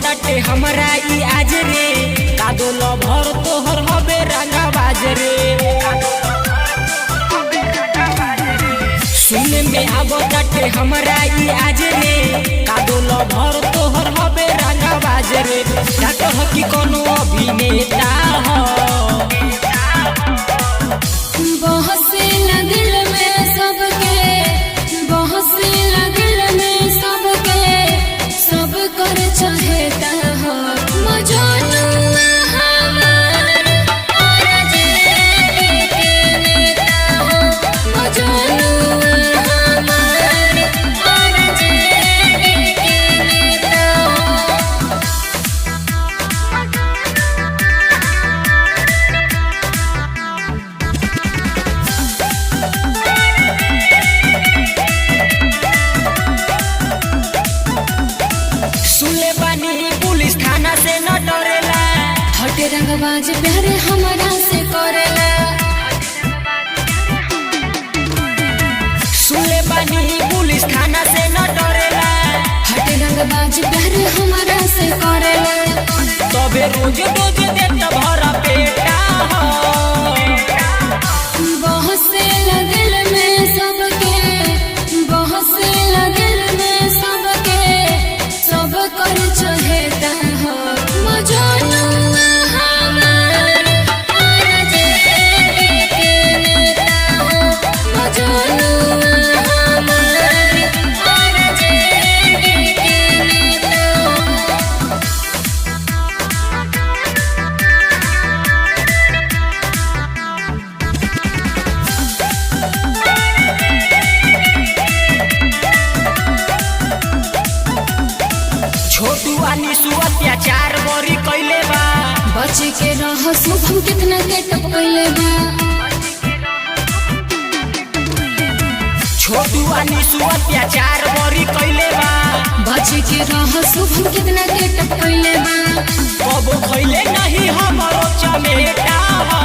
ताटे हमरा ई आज रे कादो लभर तोहर हबे रंगाबाज रे। सुने में आबो ताटे हमरा ई आज रे कादो लभर तोहर हबे रंगाबाज रे। डाकह की कोनो अभिनेता हो दिल में सबके बहसेला दिल में सबके सब कर चाहता हो मजनुआ हमार और जेडी के नेता हो मजनुआ हमार और जेडी के नेता हो। सुले बानी पुलिस थाना से न डरेला हटे रंगबाज प्यारे हमारा से करेला। सुले बानी पुलिस थाना से न डरेला हटे रंगबाज प्यारे हमारा से करेला। तबे रोज रोज देत भरा पेटा हो बहसेला दिल में सबके बहसेला दिल में सबके सब कर चाहता हो मजनुआ हमार और जेडी के नेता हो मजनुआ हमार और जेडी के नेता हो। छोटू अनिसु अत्याचार बड़ी कैले बा बच के रह शुभम कितना के टपकैले बा। छोटू अनिसु अत्याचार बड़ी कैले बा बच के रह शुभम कितना के टपकैले बा। कबो खैले नहीं हमरो चमेटा हो।